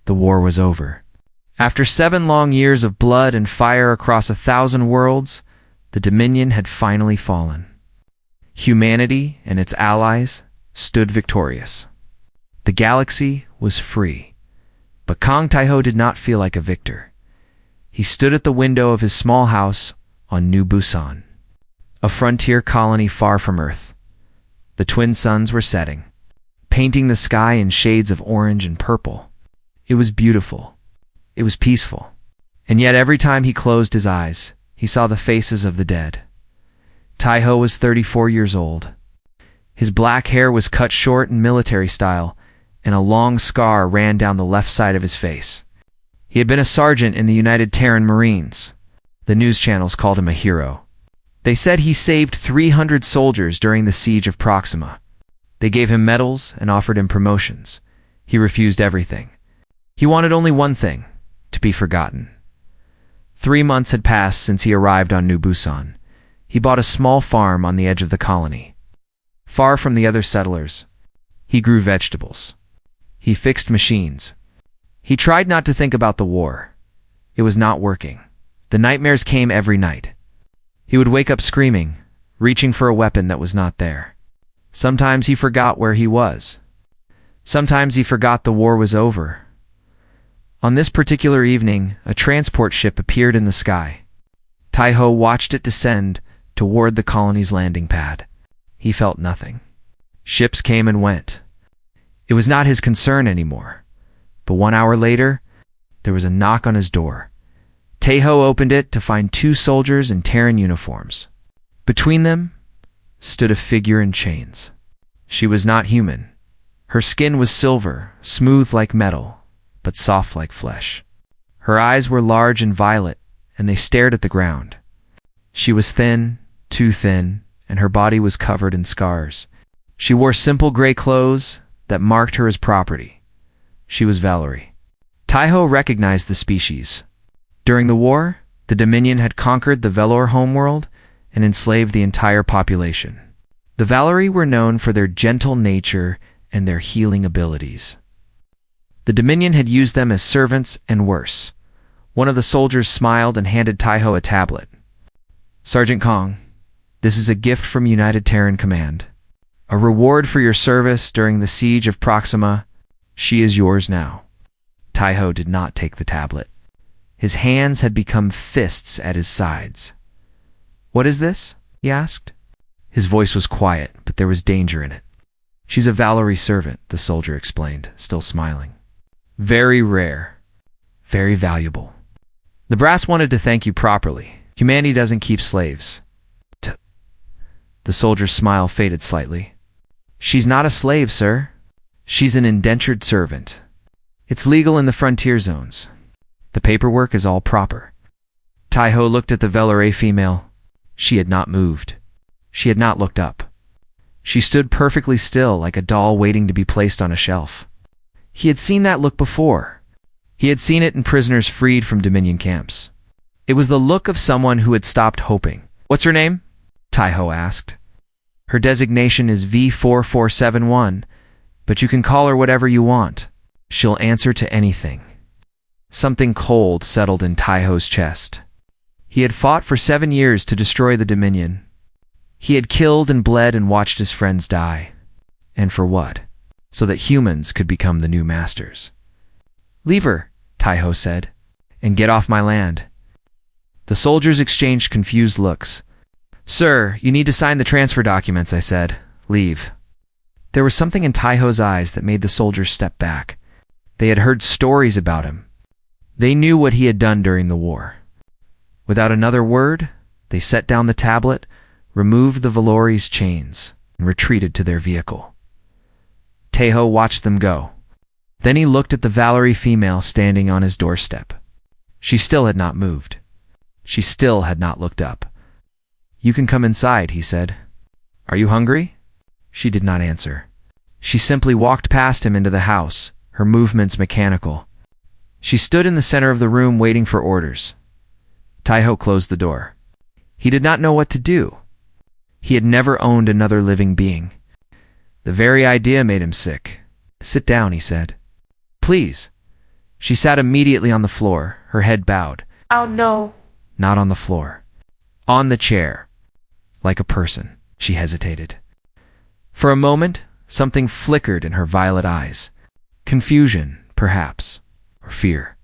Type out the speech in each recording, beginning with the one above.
The war was over. After 7 long years of blood and fire across 1,000 worlds, the Dominion had finally fallen. Humanity and its allies stood victorious. The galaxy was free. But Kong Taiho did not feel like a victor. He stood at the window of his small house on New Busan, a frontier colony far from Earth. The twin suns were setting, painting the sky in shades of orange and purple. It was beautiful. It was peaceful. And yet every time he closed his eyes, he saw the faces of the dead. Taiho was 34 years old. His black hair was cut short in military style, and a long scar ran down the left side of his face. He had been a sergeant in the United Terran Marines. The news channels called him a hero. They said he saved 300 soldiers during the siege of Proxima. They gave him medals and offered him promotions. He refused everything. He wanted only one thing: to be forgotten. 3 months had passed since he arrived on New Busan. He bought a small farm on the edge of the colony. Far from the other settlers, he grew vegetables. He fixed machines. He tried not to think about the war. It was not working. The nightmares came every night. He would wake up screaming, reaching for a weapon that was not there. Sometimes he forgot where he was. Sometimes he forgot the war was over. On this particular evening, a transport ship appeared in the sky. Taiho watched it descend toward the colony's landing pad. He felt nothing. Ships came and went. It was not his concern anymore. But 1 hour later, there was a knock on his door. Taiho opened it to find 2 soldiers in Terran uniforms. Between them stood a figure in chains. She was not human. Her skin was silver, smooth like metal, but soft like flesh. Her eyes were large and violet, and they stared at the ground. She was thin, too thin, and her body was covered in scars. She wore simple gray clothes that marked her as property. She was Valerie. Taiho recognized the species. During the war, the Dominion had conquered the Velour homeworld and enslaved the entire population. The Valerie were known for their gentle nature and their healing abilities. The Dominion had used them as servants and worse. One of the soldiers smiled and handed Taiho a tablet. "Sergeant Kong, this is a gift from United Terran Command. A reward for your service during the siege of Proxima. She is yours now." Taiho did not take the tablet. His hands had become fists at his sides. "What is this?" he asked. His voice was quiet, but there was danger in it. "She's a Valerie servant," the soldier explained, still smiling. "Very rare. Very valuable. The brass wanted to thank you properly. Humanity doesn't keep slaves." The soldier's smile faded slightly. "She's not a slave, sir. She's an indentured servant. It's legal in the frontier zones. The paperwork is all proper." Taiho looked at the Valerie female. She had not moved. She had not looked up. She stood perfectly still, like a doll waiting to be placed on a shelf. He had seen that look before. He had seen it in prisoners freed from Dominion camps. It was the look of someone who had stopped hoping. "What's her name?" Taiho asked. "Her designation is V4471, but you can call her whatever you want. She'll answer to anything." Something cold settled in Taiho's chest. He had fought for 7 years to destroy the Dominion. He had killed and bled and watched his friends die. And for what? So that humans could become the new masters. "Leave her," Taiho said, "and get off my land." The soldiers exchanged confused looks. "Sir, you need to sign the transfer documents," I said. "Leave." There was something in Taiho's eyes that made the soldiers step back. They had heard stories about him. They knew what he had done during the war. Without another word, they set down the tablet, removed the Valori's chains, and retreated to their vehicle. Taiho watched them go. Then he looked at the Valerie female standing on his doorstep. She still had not moved. She still had not looked up. "You can come inside," he said. "Are you hungry?" She did not answer. She simply walked past him into the house, her movements mechanical. She stood in the center of the room waiting for orders. Taiho closed the door. He did not know what to do. He had never owned another living being. The very idea made him sick. "Sit down," he said. "Please." She sat immediately on the floor, her head bowed. Oh no. Not on the floor. On the chair. Like a person. She hesitated. For a moment, something flickered in her violet eyes. Confusion, perhaps, or fear.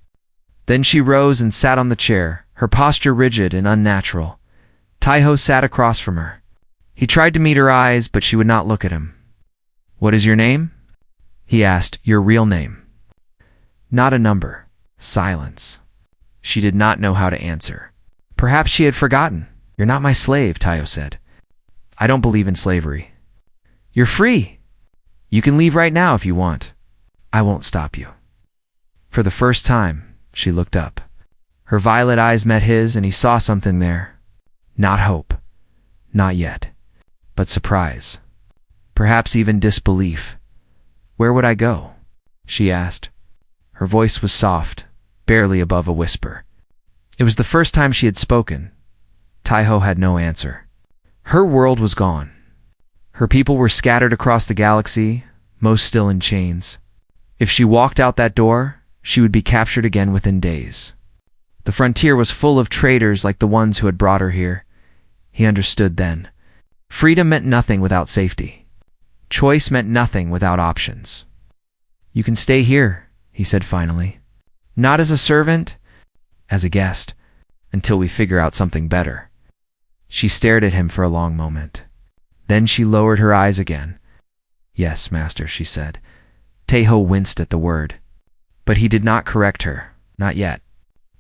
Then she rose and sat on the chair, her posture rigid and unnatural. Taiho sat across from her. He tried to meet her eyes, but she would not look at him. "What is your name?" he asked. "Your real name." Not a number. Silence. She did not know how to answer. Perhaps she had forgotten. "You're not my slave," Taiho said. "I don't believe in slavery." "You're free. You can leave right now if you want. I won't stop you." For the first time, she looked up. Her violet eyes met his, and he saw something there. Not hope. Not yet. But surprise. Perhaps even disbelief. "Where would I go?" she asked. Her voice was soft, barely above a whisper. It was the first time she had spoken. Taiho had no answer. Her world was gone. Her people were scattered across the galaxy, most still in chains. If she walked out that door, she would be captured again within days. The frontier was full of traitors like the ones who had brought her here. He understood then. Freedom meant nothing without safety. Choice meant nothing without options. "You can stay here," he said finally. "Not as a servant, as a guest, until we figure out something better." She stared at him for a long moment. Then she lowered her eyes again. "Yes, master," she said. Taiho winced at the word. But he did not correct her, not yet.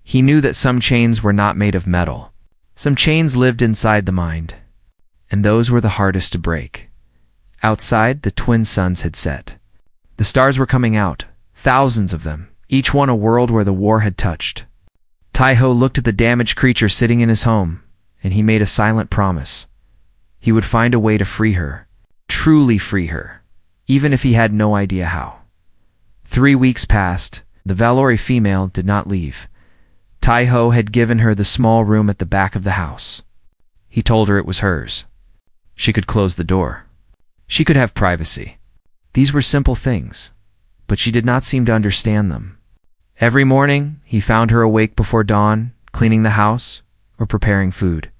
He knew that some chains were not made of metal. Some chains lived inside the mind, and those were the hardest to break. Outside, the twin suns had set. The stars were coming out, thousands of them, each one a world where the war had touched. Taiho looked at the damaged creature sitting in his home, and he made a silent promise. He would find a way to free her, truly free her, even if he had no idea how. 3 weeks passed. The Valori female did not leave. Taiho had given her the small room at the back of the house. He told her it was hers. She could close the door. She could have privacy. These were simple things, but she did not seem to understand them. Every morning, he found her awake before dawn, cleaning the house or preparing food.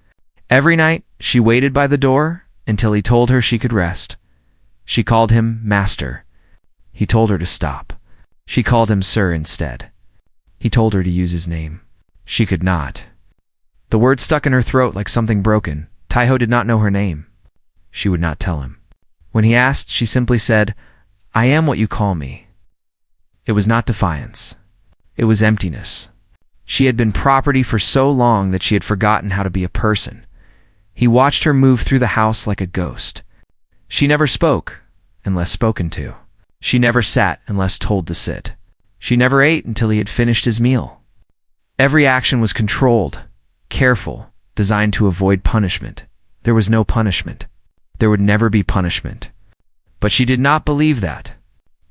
Every night, she waited by the door until he told her she could rest. She called him Master. He told her to stop. She called him Sir instead. He told her to use his name. She could not. The word stuck in her throat like something broken. Taiho did not know her name. She would not tell him. When he asked, she simply said, "I am what you call me." It was not defiance. It was emptiness. She had been property for so long that she had forgotten how to be a person. He watched her move through the house like a ghost. She never spoke unless spoken to. She never sat unless told to sit. She never ate until he had finished his meal. Every action was controlled, careful, designed to avoid punishment. There was no punishment. There would never be punishment. But she did not believe that.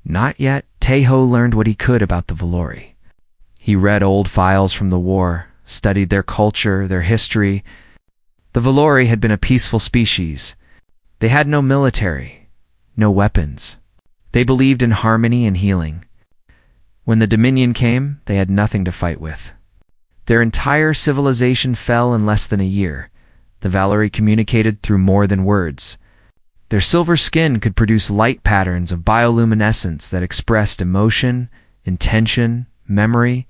Not yet. Taiho learned what he could about the Valori. He read old files from the war, studied their culture, their history. The Valori had been a peaceful species. They had no military, no weapons. They believed in harmony and healing. When the Dominion came, they had nothing to fight with. Their entire civilization fell in less than a year. The Valori communicated through more than words. Their silver skin could produce light patterns of bioluminescence that expressed emotion, intention, memory.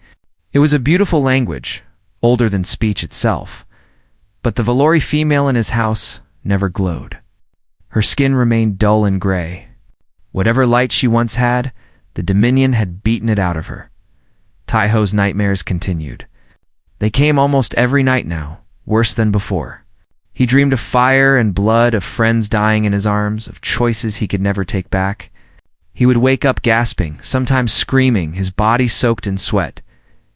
It was a beautiful language, older than speech itself. But the Valori female in his house never glowed. Her skin remained dull and gray. Whatever light she once had, the Dominion had beaten it out of her. Taiho's nightmares continued. They came almost every night now, worse than before. He dreamed of fire and blood, of friends dying in his arms, of choices he could never take back. He would wake up gasping, sometimes screaming, his body soaked in sweat.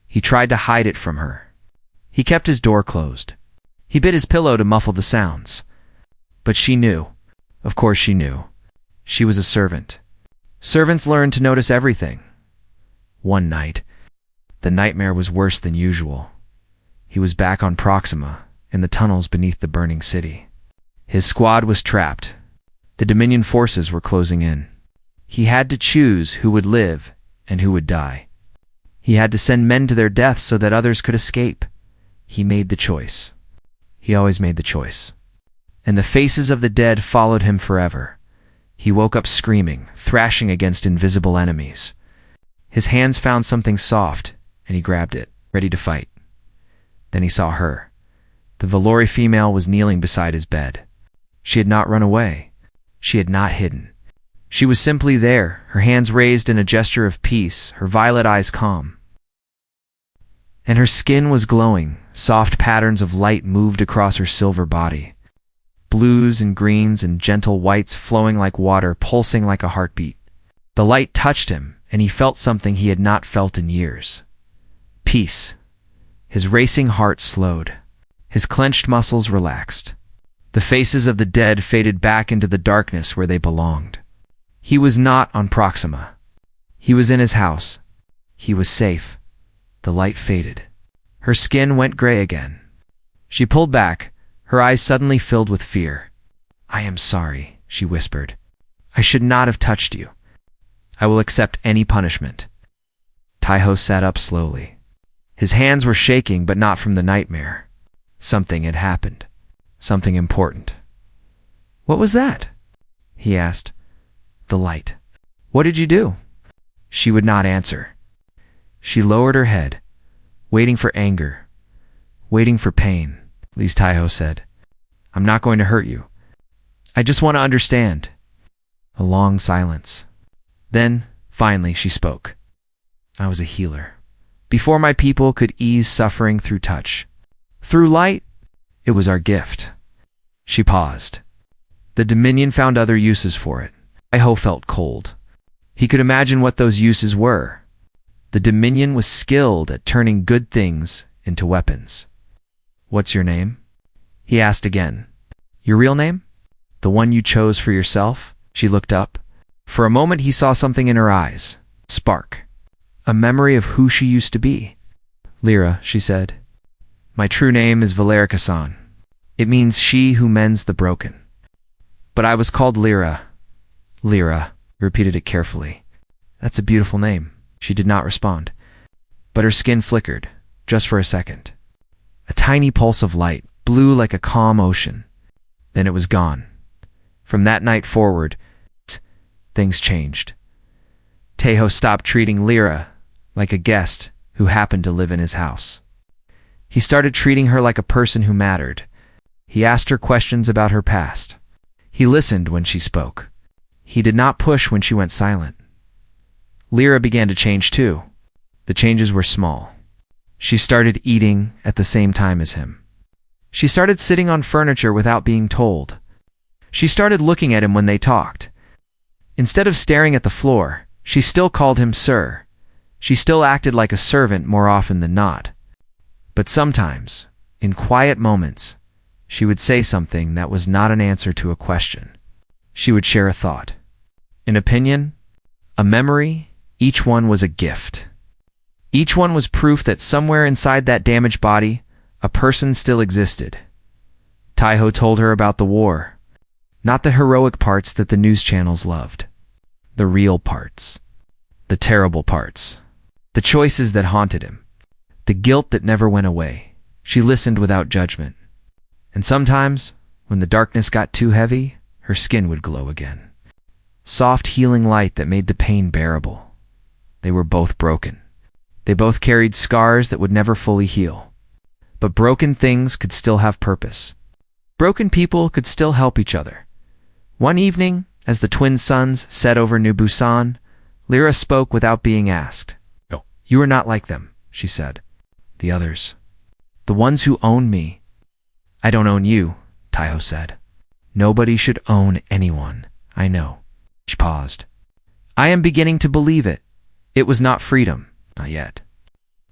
He tried to hide it from her. He kept his door closed. He bit his pillow to muffle the sounds. But she knew. Of course she knew. She was a servant. Servants learned to notice everything. One night, the nightmare was worse than usual. He was back on Proxima, in the tunnels beneath the burning city. His squad was trapped. The Dominion forces were closing in. He had to choose who would live and who would die. He had to send men to their death so that others could escape. He made the choice. He always made the choice. And the faces of the dead followed him forever. He woke up screaming, thrashing against invisible enemies. His hands found something soft, and he grabbed it, ready to fight. Then he saw her. The Valori female was kneeling beside his bed. She had not run away. She had not hidden. She was simply there, her hands raised in a gesture of peace, her violet eyes calm. And her skin was glowing. Soft patterns of light moved across her silver body. Blues and greens and gentle whites flowing like water, pulsing like a heartbeat. The light touched him, and he felt something he had not felt in years. Peace. His racing heart slowed. His clenched muscles relaxed. The faces of the dead faded back into the darkness where they belonged. He was not on Proxima. He was in his house. He was safe. The light faded. Her skin went gray again. She pulled back, her eyes suddenly filled with fear. "I am sorry," she whispered. "I should not have touched you. I will accept any punishment." Taiho sat up slowly. His hands were shaking, but not from the nightmare. Something had happened. Something important. "What was that?" he asked. "The light." "What did you do?" She would not answer. She lowered her head, waiting for anger, waiting for pain. Lise Taiho said, "I'm not going to hurt you. I just want to understand." A long silence. Then, finally, she spoke. "I was a healer. Before my people could ease suffering through touch. Through light, it was our gift." She paused. The Dominion found other uses for it. Taiho felt cold. He could imagine what those uses were. The Dominion was skilled at turning good things into weapons. "What's your name?" he asked again. "Your real name? The one you chose for yourself?" She looked up. For a moment he saw something in her eyes. Spark. A memory of who she used to be. "Lyra," she said. "My true name is Valerica-san. It means she who mends the broken. But I was called Lyra." "Lyra," he repeated it carefully. "That's a beautiful name." She did not respond. But her skin flickered, just for a second. A tiny pulse of light, blue like a calm ocean. Then it was gone. From that night forward, things changed. Taiho stopped treating Lyra like a guest who happened to live in his house. He started treating her like a person who mattered. He asked her questions about her past. He listened when she spoke. He did not push when she went silent. Lyra began to change too. The changes were small. She started eating at the same time as him. She started sitting on furniture without being told. She started looking at him when they talked. Instead of staring at the floor, she still called him sir. She still acted like a servant more often than not. But sometimes, in quiet moments, she would say something that was not an answer to a question. She would share a thought, an opinion, a memory. Each one was a gift. Each one was proof that somewhere inside that damaged body, a person still existed. Taiho told her about the war, not the heroic parts that the news channels loved. The real parts. The terrible parts. The choices that haunted him. The guilt that never went away. She listened without judgment. And sometimes, when the darkness got too heavy, her skin would glow again. Soft, healing light that made the pain bearable. They were both broken. They both carried scars that would never fully heal. But broken things could still have purpose. Broken people could still help each other. One evening, as the twin suns set over New Busan, Lyra spoke without being asked. "No, you are not like them," she said. "The others. The ones who own me." "I don't own you," Taiho said. "Nobody should own anyone, I know." She paused. "I am beginning to believe it. It was not freedom, not yet.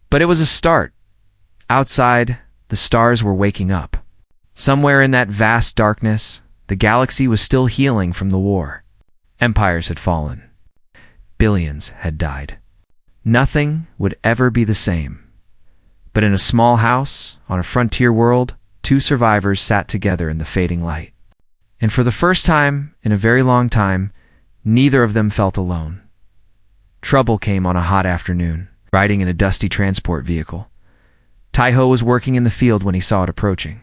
But it was a start. Outside, the stars were waking up. Somewhere in that vast darkness, the galaxy was still healing from the war. Empires had fallen. Billions had died. Nothing would ever be the same. But in a small house, on a frontier world, two survivors sat together in the fading light. And for the first time in a very long time, neither of them felt alone. Trouble came on a hot afternoon. riding in a dusty transport vehicle. Taiho was working in the field when he saw it approaching.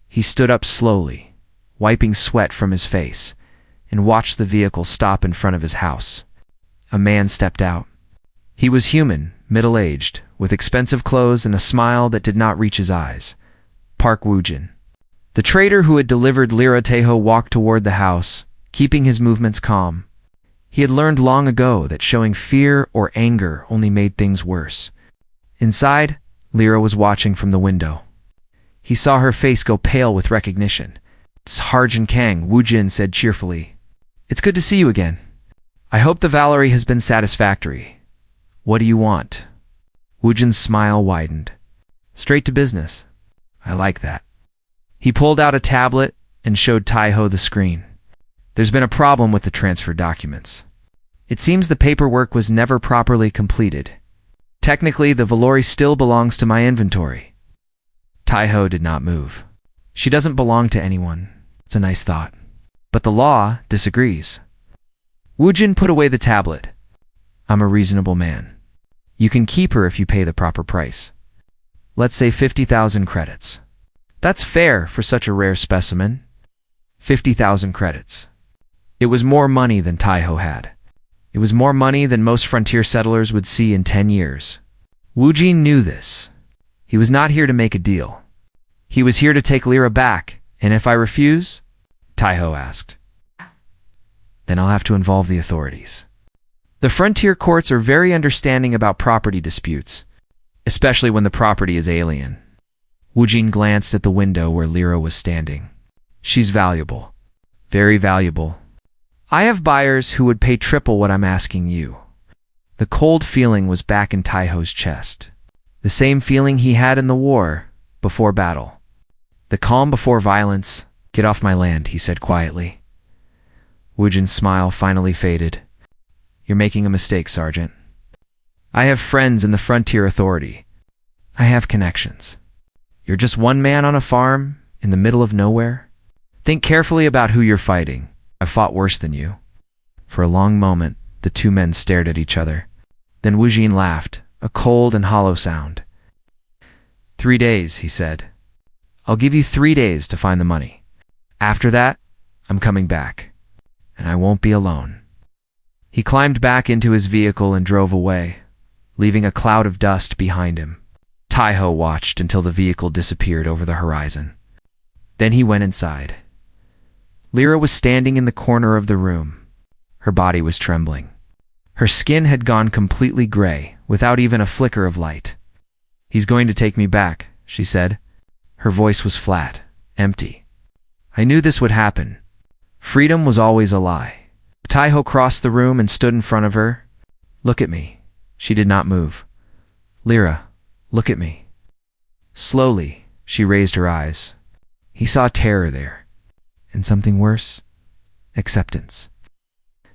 He stood up slowly, wiping sweat from his face, and watched the vehicle stop in front of his house. A man stepped out. He was human, middle-aged, with expensive clothes and a smile that did not reach his eyes. Park Woojin. The trader who had delivered Lira Taiho walked toward the house, keeping his movements calm. He had learned long ago that showing fear or anger only made things worse. Inside, Lira was watching from the window. He saw her face go pale with recognition. "Sergeant Kang," Woojin said cheerfully. "It's good to see you again. I hope the Valerie has been satisfactory. What do you want?" Woojin's smile widened. "Straight to business. I like that." He pulled out a tablet and showed Taiho the screen. "There's been a problem with the transfer documents. It seems the paperwork was never properly completed. Technically, the Valori still belongs to my inventory." Taiho did not move. "She doesn't belong to anyone. It's a nice thought. But the law disagrees." Woojin put away the tablet. "I'm a reasonable man. You can keep her if you pay the proper price. Let's say 50,000 credits. That's fair for such a rare specimen." 50,000 credits. It was more money than Taiho had. It was more money than most frontier settlers would see in 10 years. Woojin knew this. He was not here to make a deal. He was here to take Lira back, and if I refuse, Taiho asked, then I'll have to involve the authorities. The frontier courts are very understanding about property disputes, especially when the property is alien. Woojin glanced at the window where Lira was standing. "She's valuable. Very valuable. I have buyers who would pay triple what I'm asking you." The cold feeling was back in Taiho's chest. The same feeling he had in the war, before battle. "The calm before violence. Get off my land," he said quietly. Woojin's smile finally faded. "You're making a mistake, Sergeant. I have friends in the Frontier Authority. I have connections. You're just one man on a farm, in the middle of nowhere. Think carefully about who you're fighting. I've fought worse than you." For a long moment, the two men stared at each other. Then Woojin laughed, a cold and hollow sound. 3 days, he said. "I'll give you 3 days to find the money. After that, I'm coming back. And I won't be alone." He climbed back into his vehicle and drove away, leaving a cloud of dust behind him. Taiho watched until the vehicle disappeared over the horizon. Then he went inside. Lira was standing in the corner of the room. Her body was trembling. Her skin had gone completely gray, without even a flicker of light. "He's going to take me back," she said. Her voice was flat, empty. "I knew this would happen. Freedom was always a lie." Taiho crossed the room and stood in front of her. "Look at me." She did not move. "Lira, look at me." Slowly, she raised her eyes. He saw terror there. And something worse? Acceptance.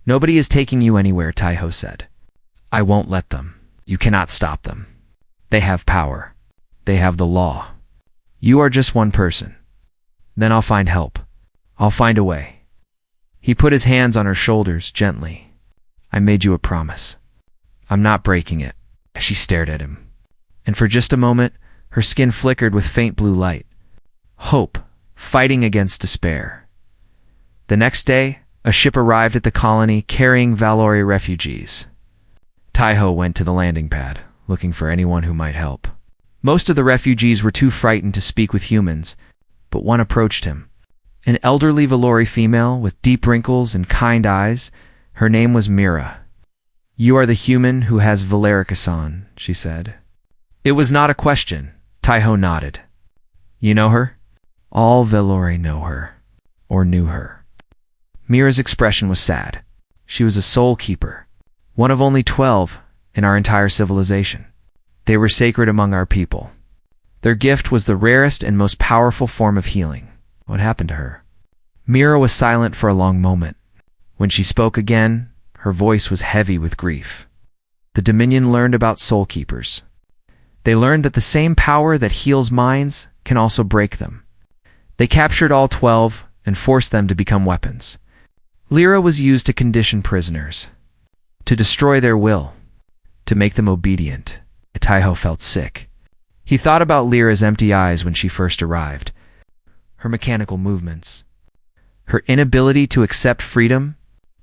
"Nobody is taking you anywhere," Taiho said. "I won't let them. You cannot stop them. They have power. They have the law. You are just one person. Then I'll find help. I'll find a way." He put his hands on her shoulders gently. "I made you a promise. I'm not breaking it." She stared at him. And for just a moment, her skin flickered with faint blue light. Hope, fighting against despair. The next day, a ship arrived at the colony carrying Valori refugees. Taiho went to the landing pad, looking for anyone who might help. Most of the refugees were too frightened to speak with humans, but one approached him. An elderly Valori female with deep wrinkles and kind eyes. Her name was Mira. "You are the human who has Valerica-san," she said. It was not a question. Taiho nodded. "You know her?" "All Valori know her, or knew her." Mira's expression was sad. She was a soul keeper, one of only 12 in our entire civilization. They were sacred among our people. Their gift was the rarest and most powerful form of healing. What happened to her? Mira was silent for a long moment. When she spoke again, her voice was heavy with grief. The Dominion learned about soul keepers. They learned that the same power that heals minds can also break them. They captured all 12 and forced them to become weapons. Lira was used to condition prisoners, to destroy their will, to make them obedient. Taiho felt sick. He thought about Lyra's empty eyes when she first arrived, her mechanical movements, her inability to accept freedom.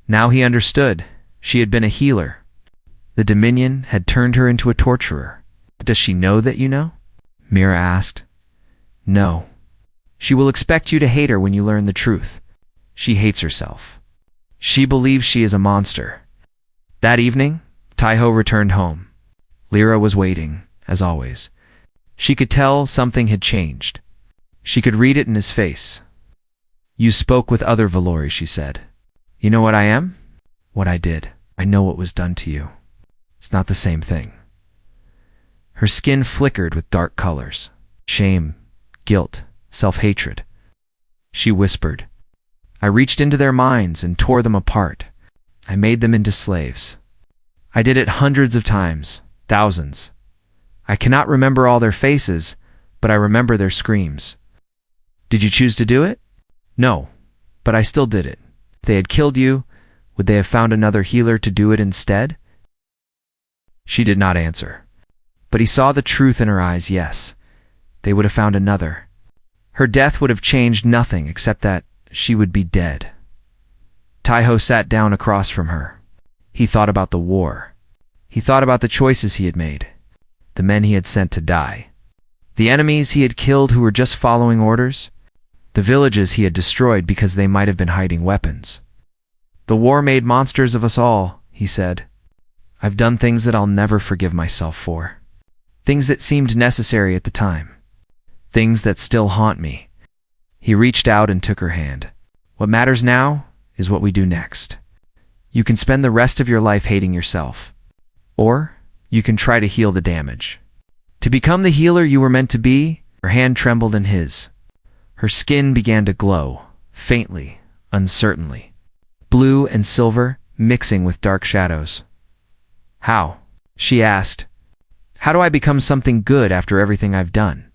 Now he understood. She had been a healer. The Dominion had turned her into a torturer. Does she know that you know? Mira asked. No. She will expect you to hate her when you learn the truth. She hates herself. She believes she is a monster. That evening, Taiho returned home. Lyra was waiting, as always. She could tell something had changed. She could read it in his face. You spoke with other Valori, she said. You know what I am? What I did. I know what was done to you. It's not the same thing. Her skin flickered with dark colors. Shame, guilt, self-hatred. She whispered. I reached into their minds and tore them apart. I made them into slaves. I did it hundreds of times, thousands. I cannot remember all their faces, but I remember their screams. Did you choose to do it? No, but I still did it. If they had killed you, would they have found another healer to do it instead? She did not answer. But he saw the truth in her eyes, yes. They would have found another. Her death would have changed nothing except that she would be dead. Taiho sat down across from her. He thought about the war. He thought about the choices he had made, the men he had sent to die, the enemies he had killed who were just following orders, the villages he had destroyed because they might have been hiding weapons. The war made monsters of us all, he said. I've done things that I'll never forgive myself for. Things that seemed necessary at the time. Things that still haunt me. He reached out and took her hand. What matters now is what we do next. You can spend the rest of your life hating yourself. Or you can try to heal the damage. To become the healer you were meant to be, her hand trembled in his. Her skin began to glow, faintly, uncertainly. Blue and silver, mixing with dark shadows. How? She asked. How do I become something good after everything I've done?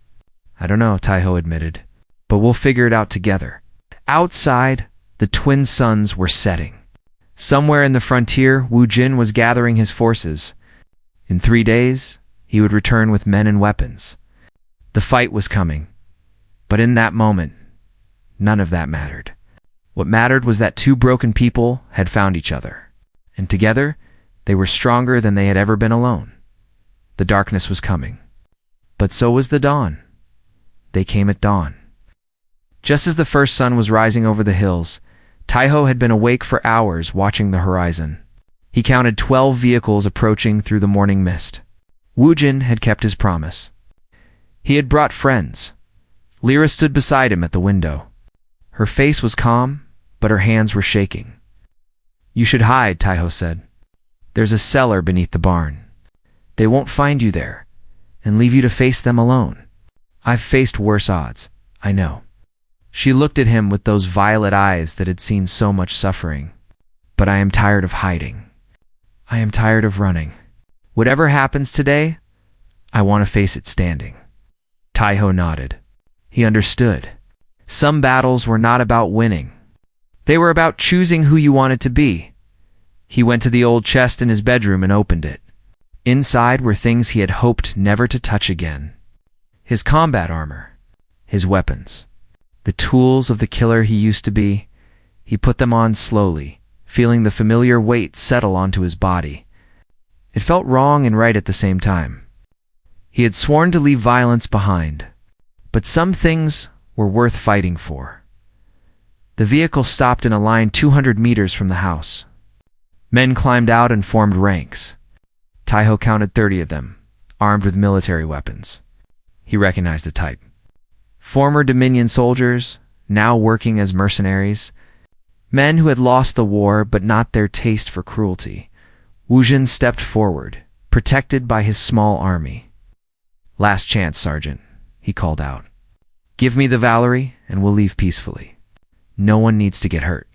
I don't know, Taiho admitted, but we'll figure it out together. Outside, the twin suns were setting. Somewhere in the frontier, Wu Jin was gathering his forces. In 3 days, he would return with men and weapons. The fight was coming. But in that moment, none of that mattered. What mattered was that two broken people had found each other, and together, they were stronger than they had ever been alone. The darkness was coming. But so was the dawn. They came at dawn. Just as the first sun was rising over the hills, Taiho had been awake for hours watching the horizon. He counted 12 vehicles approaching through the morning mist. Wu Jin had kept his promise. He had brought friends. Lyra stood beside him at the window. Her face was calm, but her hands were shaking. You should hide, Taiho said. There's a cellar beneath the barn. They won't find you there, and leave you to face them alone. I've faced worse odds, I know. She looked at him with those violet eyes that had seen so much suffering. But I am tired of hiding. I am tired of running. Whatever happens today, I want to face it standing. Taiho nodded. He understood. Some battles were not about winning. They were about choosing who you wanted to be. He went to the old chest in his bedroom and opened it. Inside were things he had hoped never to touch again. His combat armor, his weapons, the tools of the killer he used to be. He put them on slowly, feeling the familiar weight settle onto his body. It felt wrong and right at the same time. He had sworn to leave violence behind, but some things were worth fighting for. The vehicle stopped in a line 200 meters from the house. Men climbed out and formed ranks. Taiho counted 30 of them, armed with military weapons. He recognized the type. Former Dominion soldiers, now working as mercenaries. Men who had lost the war but not their taste for cruelty. Wu Jin stepped forward, protected by his small army. Last chance, Sergeant, he called out. Give me the Valerie and we'll leave peacefully. No one needs to get hurt.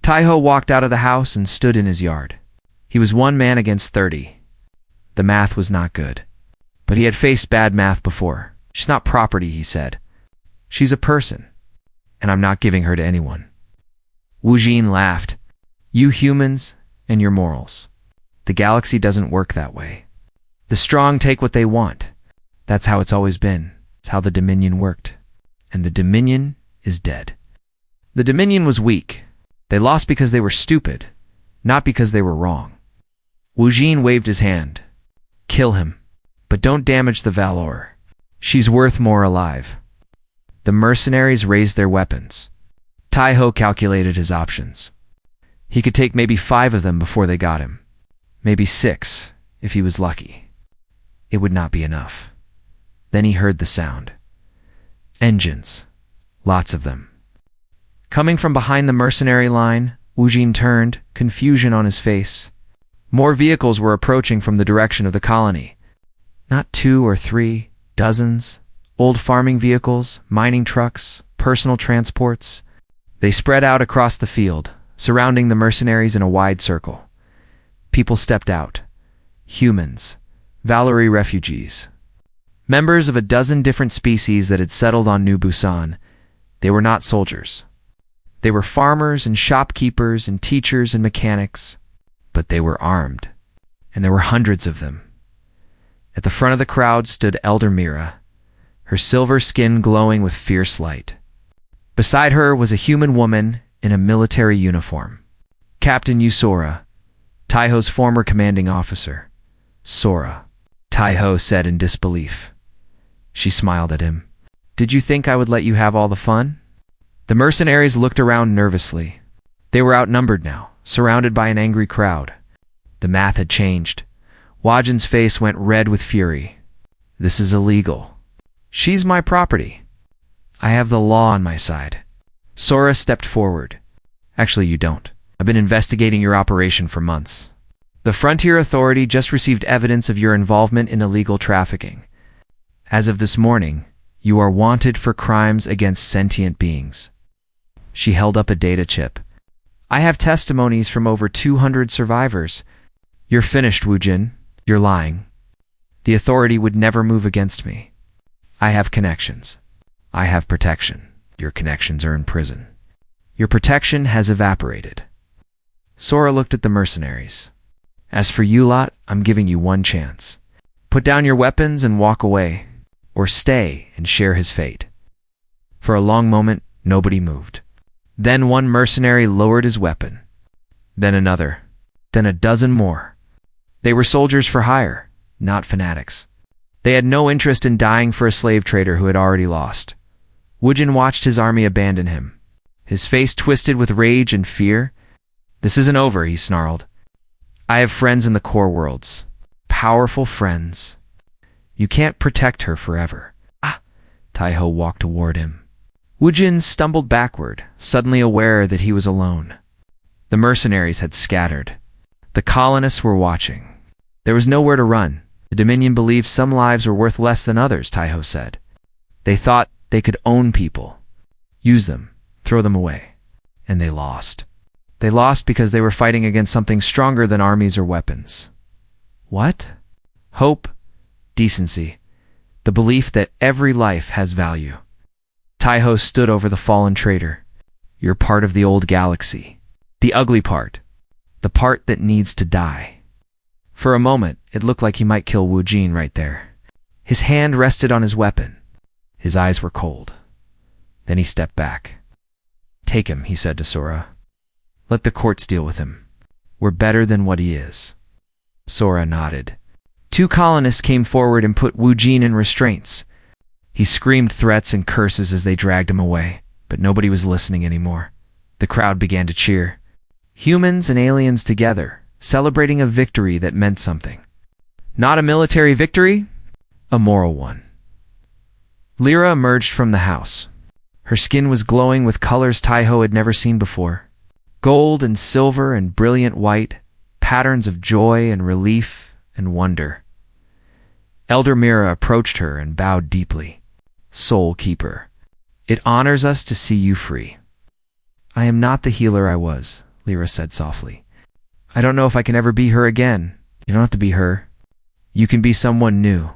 Taiho walked out of the house and stood in his yard. He was 1 man against 30. The math was not good. But he had faced bad math before. She's not property, he said. She's a person, and I'm not giving her to anyone. Wu Jin laughed. You humans and your morals. The galaxy doesn't work that way. The strong take what they want. That's how it's always been. It's how the Dominion worked. And the Dominion is dead. The Dominion was weak. They lost because they were stupid, not because they were wrong. Wu Jin waved his hand. Kill him, but don't damage the Valor. She's worth more alive. The mercenaries raised their weapons. Taiho calculated his options. He could take maybe 5 of them before they got him. Maybe 6, if he was lucky. It would not be enough. Then he heard the sound. Engines. Lots of them. Coming from behind the mercenary line, Wu Jin turned, confusion on his face. More vehicles were approaching from the direction of the colony. Not 2 or 3, dozens. Old farming vehicles, mining trucks, personal transports. They spread out across the field, surrounding the mercenaries in a wide circle. People stepped out. Humans. Valerie refugees. Members of a dozen different species that had settled on New Busan. They were not soldiers. They were farmers and shopkeepers and teachers and mechanics. But they were armed. And there were hundreds of them. At the front of the crowd stood Elder Mira, her silver skin glowing with fierce light. Beside her was a human woman in a military uniform. Captain Yusora, Taiho's former commanding officer. Sora, Taiho said in disbelief. She smiled at him. Did you think I would let you have all the fun? The mercenaries looked around nervously. They were outnumbered now, surrounded by an angry crowd. The math had changed. Wajin's face went red with fury. This is illegal. She's my property. I have the law on my side. Sora stepped forward. Actually, you don't. I've been investigating your operation for months. The Frontier Authority just received evidence of your involvement in illegal trafficking. As of this morning, you are wanted for crimes against sentient beings. She held up a data chip. I have testimonies from over 200 survivors. You're finished, Wu Jin. You're lying. The authority would never move against me. I have connections. I have protection. Your connections are in prison. Your protection has evaporated. Sora looked at the mercenaries. As for you lot, I'm giving you one chance. Put down your weapons and walk away, or stay and share his fate. For a long moment, nobody moved. Then one mercenary lowered his weapon. Then another. Then a dozen more. They were soldiers for hire, not fanatics. They had no interest in dying for a slave trader who had already lost. Wu Jin watched his army abandon him. His face twisted with rage and fear. This isn't over, he snarled. I have friends in the core worlds. Powerful friends. You can't protect her forever. Ah! Taiho walked toward him. Wu Jin stumbled backward, suddenly aware that he was alone. The mercenaries had scattered. The colonists were watching. There was nowhere to run. The Dominion believed some lives were worth less than others, Taiho said. They thought they could own people, use them, throw them away. And they lost. They lost because they were fighting against something stronger than armies or weapons. What? Hope, decency, the belief that every life has value. Taiho stood over the fallen traitor. You're part of the old galaxy. The ugly part. The part that needs to die. For a moment, it looked like he might kill Wu Jin right there. His hand rested on his weapon. His eyes were cold. Then he stepped back. Take him, he said to Sora. Let the courts deal with him. We're better than what he is. Sora nodded. 2 colonists came forward and put Wu Jin in restraints. He screamed threats and curses as they dragged him away, but nobody was listening anymore. The crowd began to cheer. Humans and aliens together, celebrating a victory that meant something. Not a military victory, a moral one. Lyra emerged from the house. Her skin was glowing with colors Taiho had never seen before. Gold and silver and brilliant white, patterns of joy and relief and wonder. Elder Mira approached her and bowed deeply. Soul Keeper, it honors us to see you free. I am not the healer I was, Lyra said softly. I don't know if I can ever be her again. You don't have to be her. You can be someone new.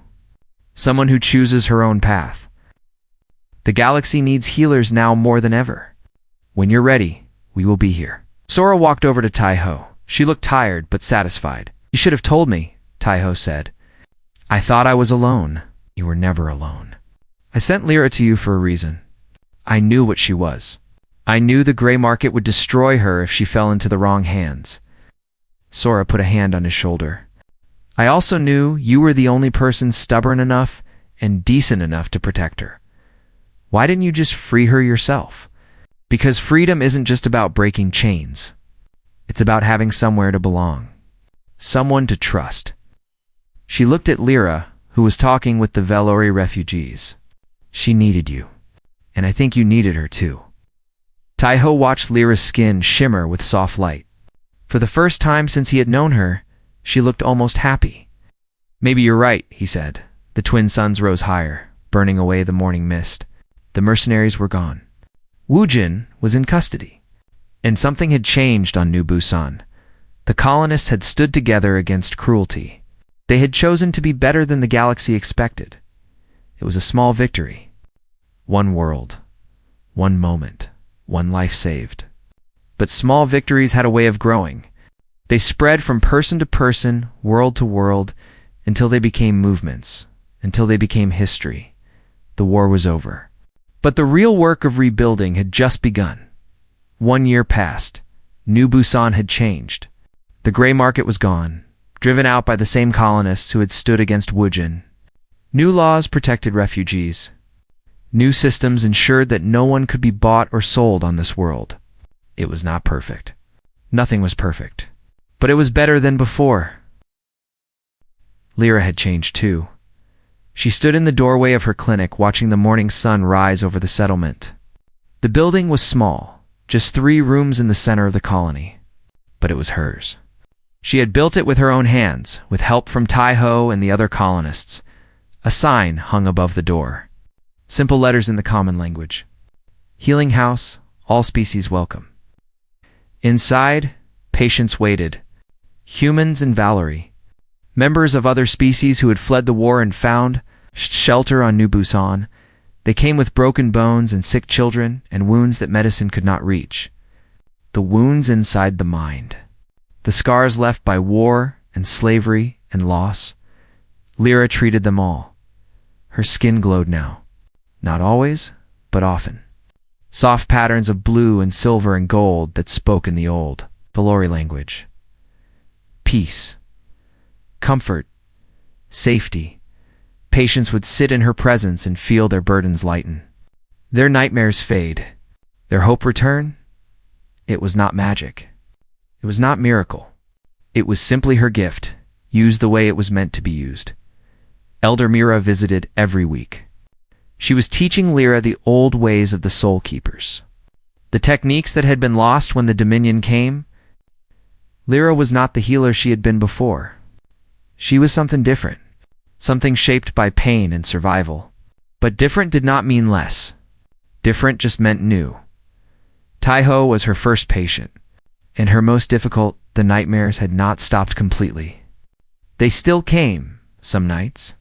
Someone who chooses her own path. The galaxy needs healers now more than ever. When you're ready, we will be here. Sora walked over to Taiho. She looked tired but satisfied. You should have told me, Taiho said. I thought I was alone. You were never alone. I sent Lyra to you for a reason. I knew what she was. I knew the gray market would destroy her if she fell into the wrong hands. Sora put a hand on his shoulder. I also knew you were the only person stubborn enough and decent enough to protect her. Why didn't you just free her yourself? Because freedom isn't just about breaking chains. It's about having somewhere to belong. Someone to trust. She looked at Lyra, who was talking with the Velori refugees. She needed you. And I think you needed her too. Taiho watched Lyra's skin shimmer with soft light. For the first time since he had known her, she looked almost happy. Maybe you're right, he said. The twin suns rose higher, burning away the morning mist. The mercenaries were gone. Wujin was in custody. And something had changed on New Busan. The colonists had stood together against cruelty. They had chosen to be better than the galaxy expected. It was a small victory. One world. One moment. One life saved. But small victories had a way of growing. They spread from person to person, world to world, until they became movements, until they became history. The war was over. But the real work of rebuilding had just begun. 1 year passed. New Busan had changed. The gray market was gone, driven out by the same colonists who had stood against Wujin. New laws protected refugees. New systems ensured that no one could be bought or sold on this world. It was not perfect. Nothing was perfect. But it was better than before. Lyra had changed too. She stood in the doorway of her clinic watching the morning sun rise over the settlement. The building was small, just 3 rooms in the center of the colony. But it was hers. She had built it with her own hands, with help from Taiho and the other colonists. A sign hung above the door. Simple letters in the common language. Healing house, all species welcome. Inside, patients waited. Humans and Valerie. Members of other species who had fled the war and found shelter on New Busan. They came with broken bones and sick children and wounds that medicine could not reach. The wounds inside the mind. The scars left by war and slavery and loss. Lyra treated them all. Her skin glowed now. Not always, but often. Soft patterns of blue and silver and gold that spoke in the old Velori language. Peace. Comfort. Safety. Patients would sit in her presence and feel their burdens lighten. Their nightmares fade. Their hope return. It was not magic. It was not miracle. It was simply her gift, used the way it was meant to be used. Elder Mira visited every week. She was teaching Lyra the old ways of the Soul Keepers. The techniques that had been lost when the Dominion came. Lyra was not the healer she had been before. She was something different, something shaped by pain and survival. But different did not mean less. Different just meant new. Taiho was her first patient. And her most difficult, the nightmares had not stopped completely. They still came, some nights,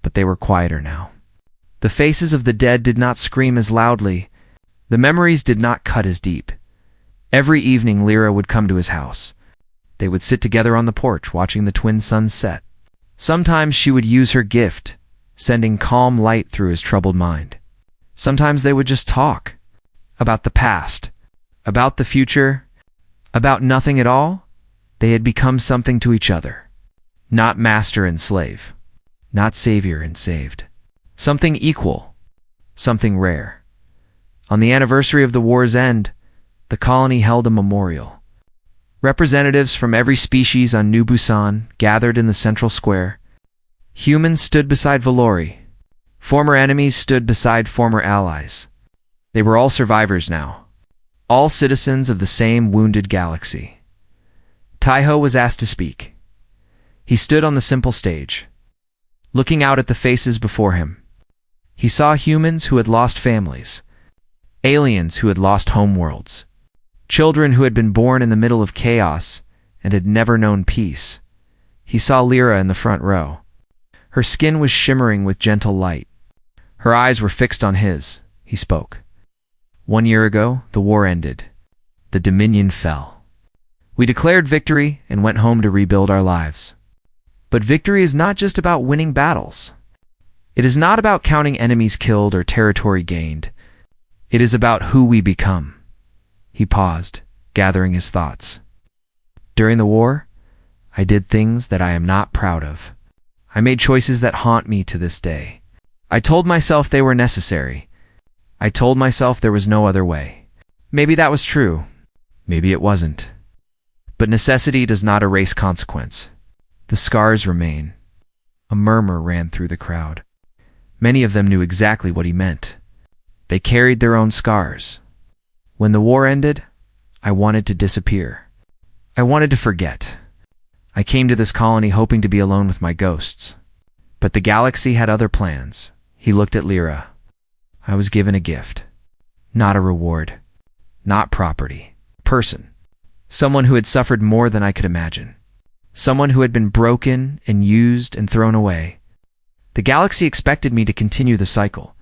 but they were quieter now. The faces of the dead did not scream as loudly. The memories did not cut as deep. Every evening Lyra would come to his house. They would sit together on the porch watching the twin suns set. Sometimes she would use her gift, sending calm light through his troubled mind. Sometimes they would just talk. About the past. About the future. About nothing at all. They had become something to each other. Not master and slave. Not savior and saved. Something equal. Something rare. On the anniversary of the war's end, the colony held a memorial. Representatives from every species on New Busan gathered in the central square. Humans stood beside Velori. Former enemies stood beside former allies. They were all survivors now. All citizens of the same wounded galaxy. Taiho was asked to speak. He stood on the simple stage, looking out at the faces before him. He saw humans who had lost families, aliens who had lost homeworlds, children who had been born in the middle of chaos and had never known peace. He saw Lyra in the front row. Her skin was shimmering with gentle light. Her eyes were fixed on his. He spoke. 1 year ago, the war ended. The Dominion fell. We declared victory and went home to rebuild our lives. But victory is not just about winning battles. It is not about counting enemies killed or territory gained. It is about who we become. He paused, gathering his thoughts. During the war, I did things that I am not proud of. I made choices that haunt me to this day. I told myself they were necessary. I told myself there was no other way. Maybe that was true. Maybe it wasn't. But necessity does not erase consequence. The scars remain. A murmur ran through the crowd. Many of them knew exactly what he meant. They carried their own scars. When the war ended, I wanted to disappear. I wanted to forget. I came to this colony hoping to be alone with my ghosts. But the galaxy had other plans. He looked at Lyra. I was given a gift. Not a reward. Not property. Person. Someone who had suffered more than I could imagine. Someone who had been broken and used and thrown away. The galaxy expected me to continue the cycle.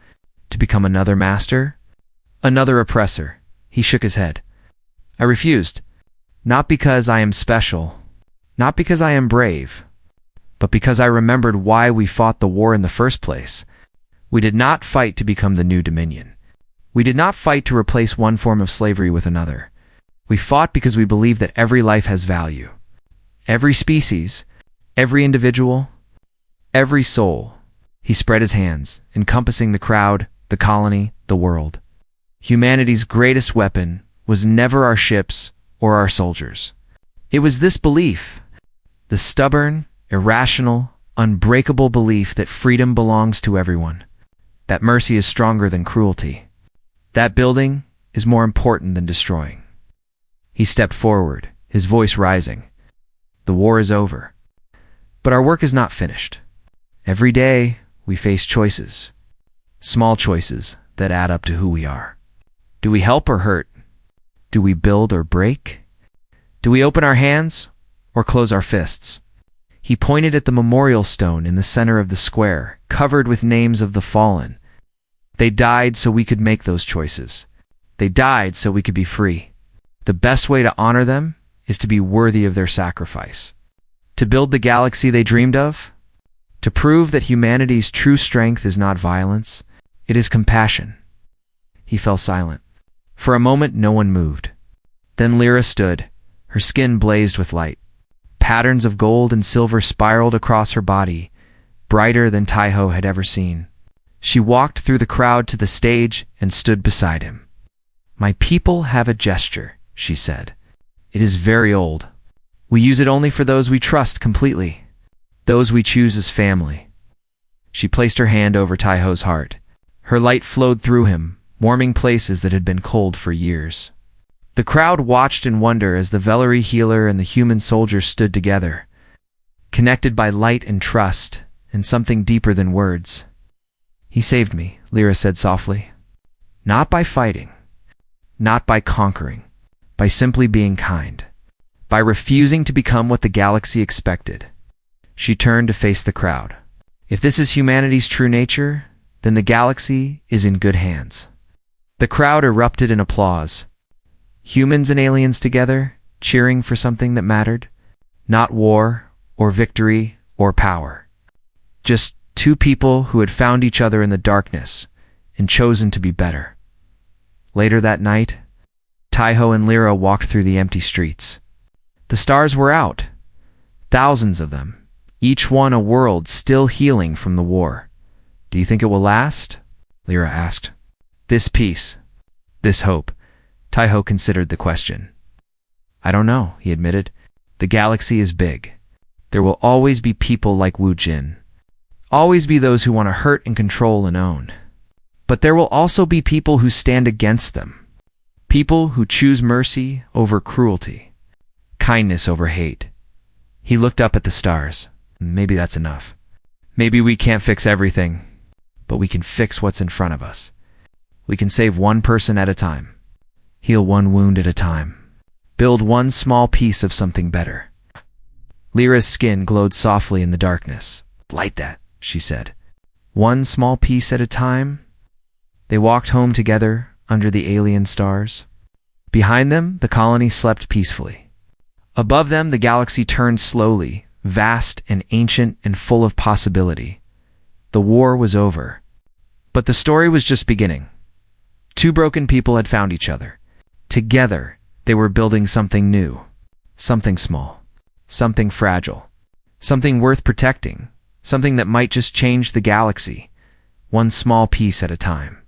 To become another master. Another oppressor. He shook his head. I refused. Not because I am special. Not because I am brave, but because I remembered why we fought the war in the first place. We did not fight to become the new Dominion. We did not fight to replace one form of slavery with another. We fought because we believed that every life has value. Every species, every individual, every soul. He spread his hands, encompassing the crowd, the colony, the world. Humanity's greatest weapon was never our ships or our soldiers. It was this belief. The stubborn, irrational, unbreakable belief that freedom belongs to everyone, that mercy is stronger than cruelty, that building is more important than destroying. He stepped forward, his voice rising. The war is over, but our work is not finished. Every day, we face choices, small choices that add up to who we are. Do we help or hurt? Do we build or break? Do we open our hands or close our fists? He pointed at the memorial stone in the center of the square, covered with names of the fallen. They died so we could make those choices. They died so we could be free. The best way to honor them is to be worthy of their sacrifice. To build the galaxy they dreamed of? To prove that humanity's true strength is not violence, it is compassion. He fell silent. For a moment, no one moved. Then Lyra stood. Her skin blazed with light. Patterns of gold and silver spiraled across her body, brighter than Taiho had ever seen. She walked through the crowd to the stage and stood beside him. My people have a gesture, she said. It is very old. We use it only for those we trust completely, those we choose as family. She placed her hand over Taiho's heart. Her light flowed through him, warming places that had been cold for years. The crowd watched in wonder as the Vellery healer and the human soldier stood together, connected by light and trust, and something deeper than words. He saved me, Lyra said softly. Not by fighting, not by conquering, by simply being kind, by refusing to become what the galaxy expected. She turned to face the crowd. If this is humanity's true nature, then the galaxy is in good hands. The crowd erupted in applause. Humans and aliens together, cheering for something that mattered. Not war, or victory, or power. Just two people who had found each other in the darkness and chosen to be better. Later that night, Taiho and Lyra walked through the empty streets. The stars were out. Thousands of them, each one a world still healing from the war. Do you think it will last? Lyra asked. This peace, this hope. Taiho considered the question. I don't know, he admitted. The galaxy is big. There will always be people like Wu Jin. Always be those who want to hurt and control and own. But there will also be people who stand against them. People who choose mercy over cruelty. Kindness over hate. He looked up at the stars. Maybe that's enough. Maybe we can't fix everything, but we can fix what's in front of us. We can save one person at a time. Heal one wound at a time. Build one small piece of something better. Lyra's skin glowed softly in the darkness. Light that, she said. One small piece at a time. They walked home together under the alien stars. Behind them, the colony slept peacefully. Above them, the galaxy turned slowly, vast and ancient and full of possibility. The war was over. But the story was just beginning. Two broken people had found each other. Together, they were building something new. Something small. Something fragile. Something worth protecting. Something that might just change the galaxy, one small piece at a time.